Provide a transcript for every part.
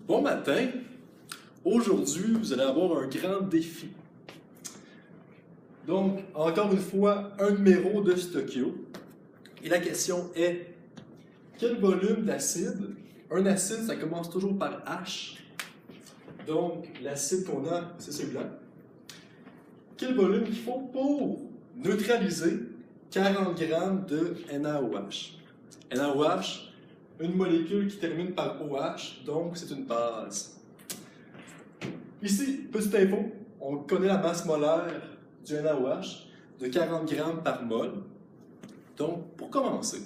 Bon matin! Aujourd'hui, vous allez avoir un grand défi. Donc, encore une fois, un numéro de Stokio. Et la question est, quel volume d'acide? Un acide, ça commence toujours par H. Donc, l'acide qu'on a, c'est celui-là. Quel volume il faut pour neutraliser 40 grammes de NaOH? NaOH, une molécule qui termine par OH, donc c'est une base. Ici, petite info, on connaît la masse molaire du NaOH de 40 grammes par mol. Donc, pour commencer,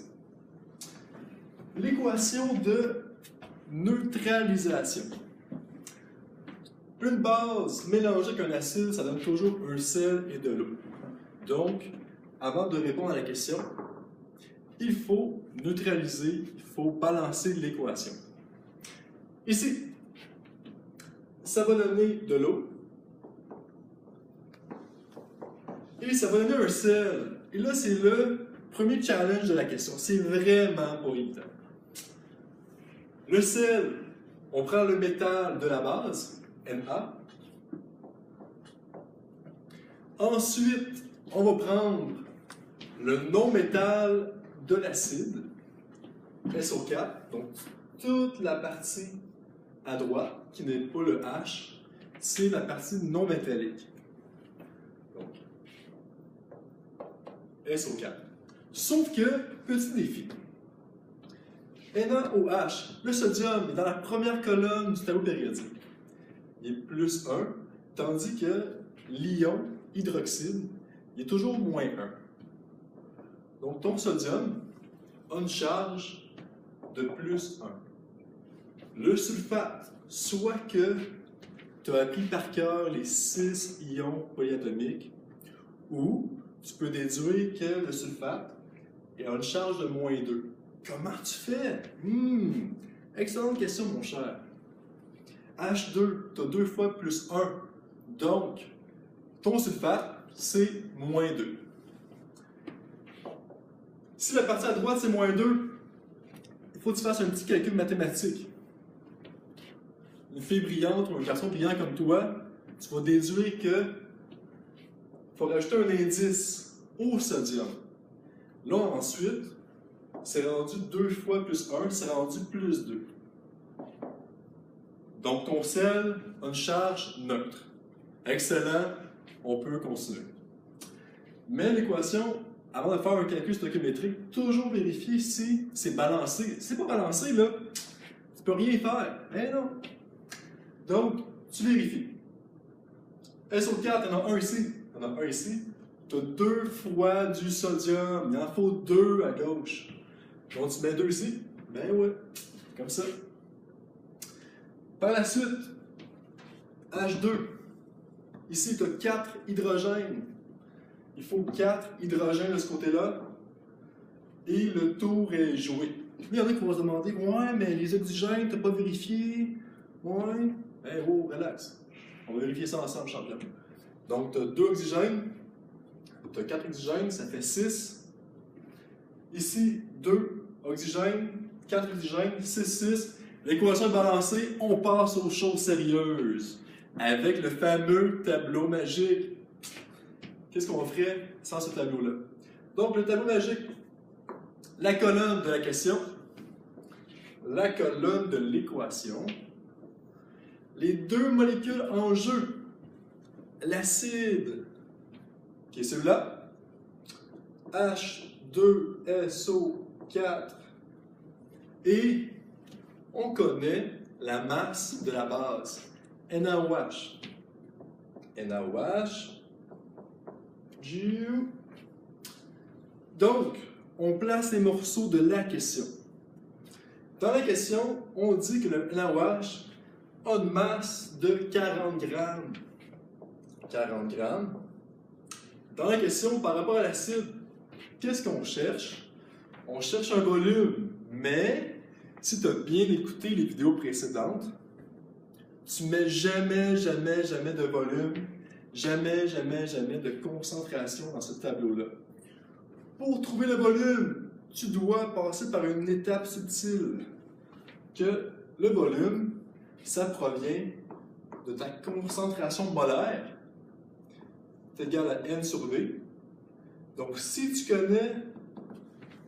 l'équation de neutralisation. Une base mélangée avec un acide, ça donne toujours un sel et de l'eau. Donc, avant de répondre à la question, il faut neutraliser, il faut balancer l'équation. Ici, ça va donner de l'eau. Et ça va donner un sel. Et là, c'est le premier challenge de la question. C'est vraiment pas évident. Le sel, on prend le métal de la base, Na. Ensuite, on va prendre le non-métal de l'acide, SO4. Donc, toute la partie à droite, qui n'est pas le H, c'est la partie non métallique. Donc, SO4. Sauf que, petit défi. NaOH, le sodium est dans la première colonne du tableau périodique. Il est plus 1, tandis que l'ion hydroxyde, il est toujours moins 1. Donc, ton sodium a une charge de plus 1. Le sulfate, soit que tu as appris par cœur les 6 ions polyatomiques, ou tu peux déduire que le sulfate a une charge de moins 2. Comment tu fais? Excellente question, mon cher. H2, tu as 2 fois plus 1. Donc, ton sulfate, c'est moins 2. Si la partie à droite, c'est moins 2, il faut que tu fasses un petit calcul mathématique. Une fille brillante ou un garçon brillant comme toi, tu vas déduire que il faut rajouter un indice au sodium. Là, ensuite, c'est rendu 2 fois plus 1, c'est rendu plus 2. Donc, ton sel a une charge neutre. Excellent, on peut continuer. Mais l'équation, avant de faire un calcul stoichiométrique, toujours vérifier si c'est balancé. Si c'est pas balancé, là, tu peux rien faire. Eh non! Donc, tu vérifies. SO4, il y en a un ici. Il y en a un ici. Tu as 2 fois du sodium. Il en faut 2 à gauche. Donc, tu mets 2 ici. Ben ouais. Comme ça. Par la suite, H2. Ici, tu as 4 hydrogènes. Il faut 4 hydrogènes de ce côté-là. Et le tour est joué. Il y en a qui vont se demander, ouais, mais les oxygènes, tu n'as pas vérifié. Ouais. Ben, oh, relax. On va vérifier ça ensemble, champion. Donc, tu as 2 oxygènes. Tu as 4 oxygènes, ça fait 6. Ici, 2 oxygènes, 4 oxygènes, 6, 6. L'équation est balancée, on passe aux choses sérieuses. Avec le fameux tableau magique. Qu'est-ce qu'on ferait sans ce tableau-là? Donc, le tableau magique, la colonne de la question, la colonne de l'équation, les 2 molécules en jeu, l'acide, qui est celui-là, H2SO4, et on connaît la masse de la base, NaOH. NaOH. Donc, on place les morceaux de la question. Dans la question, on dit que le NaOH a une masse de 40 grammes. 40 grammes. Dans la question, par rapport à l'acide, qu'est-ce qu'on cherche? On cherche un volume, mais si tu as bien écouté les vidéos précédentes, tu ne mets jamais de volume, jamais de concentration dans ce tableau-là. Pour trouver le volume, tu dois passer par une étape subtile, que le volume, ça provient de ta concentration molaire, c'est égal à N sur V. Donc, si tu connais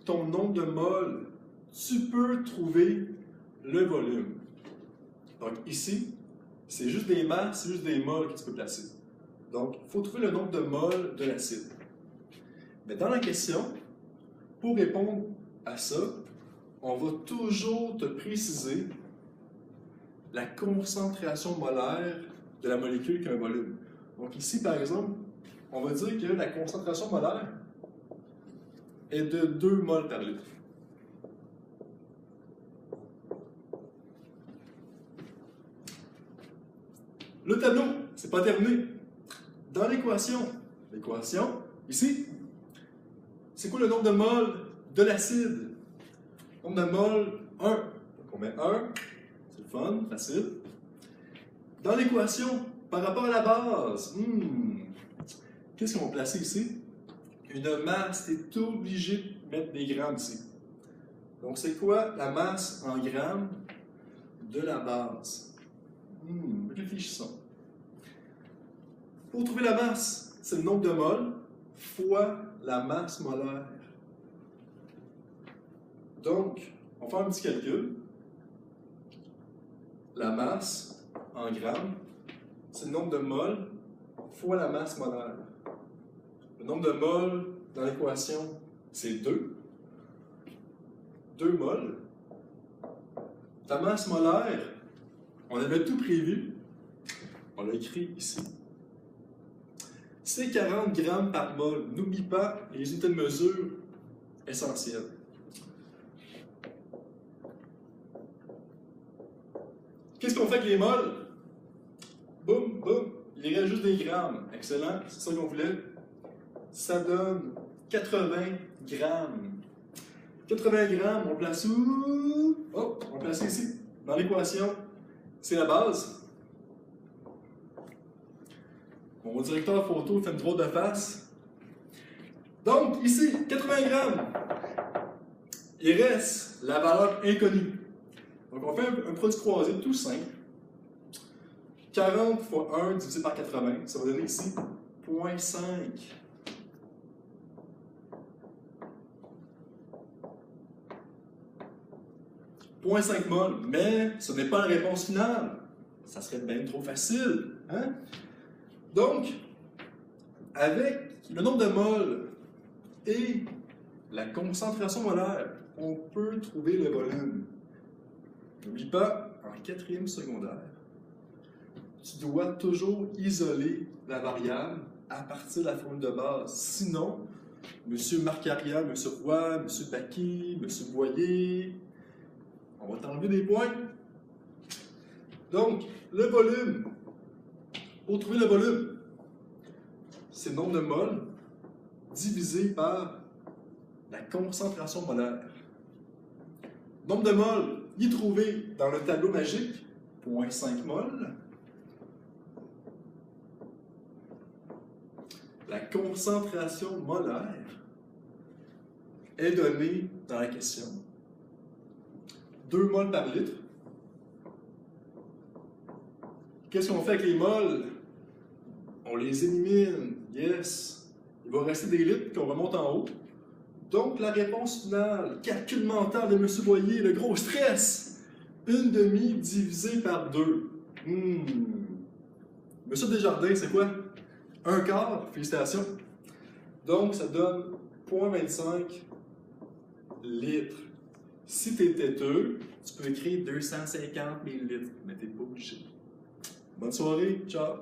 ton nombre de moles, tu peux trouver le volume. Donc, ici, c'est juste des masses, c'est juste des moles que tu peux placer. Donc, il faut trouver le nombre de moles de l'acide. Mais dans la question, pour répondre à ça, on va toujours te préciser la concentration molaire de la molécule qui a un volume. Donc ici, par exemple, on va dire que la concentration molaire est de 2 moles par litre. Le tableau, c'est pas terminé. Dans l'équation, ici, c'est quoi le nombre de moles de l'acide? Le nombre de moles, 1. Donc on met 1, c'est le fun, facile. Dans l'équation, par rapport à la base, qu'est-ce qu'on va placer ici? Une masse, tu es obligé de mettre des grammes ici. Donc c'est quoi la masse en grammes de la base? Réfléchissons. Pour trouver la masse, c'est le nombre de moles fois la masse molaire. Donc, on va faire un petit calcul. La masse en grammes, c'est le nombre de moles fois la masse molaire. Le nombre de moles dans l'équation, c'est 2. 2 moles. Ta masse molaire, on avait tout prévu. On l'a écrit ici. C'est 40 grammes par mol. N'oublie pas les unités de mesure essentielles. Qu'est-ce qu'on fait avec les mols? Boum, boum, il reste juste des grammes. Excellent, c'est ça qu'on voulait. Ça donne 80 grammes. 80 grammes, on place où? Oh, on place ici, dans l'équation. C'est la base. Mon directeur photo fait une drôle de face. Donc, ici, 80 grammes. Il reste la valeur inconnue. Donc, on fait un produit croisé tout simple. 40 fois 1 divisé par 80, ça va donner ici 0,5. 0,5 mol, mais ce n'est pas la réponse finale. Ça serait bien trop facile. Hein? Donc, avec le nombre de moles et la concentration molaire, on peut trouver le volume. N'oublie pas, en 4e secondaire, tu dois toujours isoler la variable à partir de la formule de base. Sinon, M. Marcaria, M. Roy, M. Paquis, M. Boyer, on va t'enlever des points. Donc, le volume, pour trouver le volume, c'est le nombre de moles divisé par la concentration molaire. Nombre de moles, y trouvé dans le tableau magique, 0,5 mol. La concentration molaire est donnée dans la question. 2 moles par litre. Qu'est-ce qu'on fait avec les moles? On les élimine. Yes. Il va rester des litres qu'on remonte en haut. Donc, la réponse finale, calcul mental de M. Boyer, le gros stress. 1/2 divisé par 2. Monsieur Desjardins, c'est quoi? 1/4, félicitations. Donc, ça donne 0,25 litres. Si tu es têteux, tu peux écrire 250 millilitres, mais tu n'es pas obligé. Bonne soirée, ciao!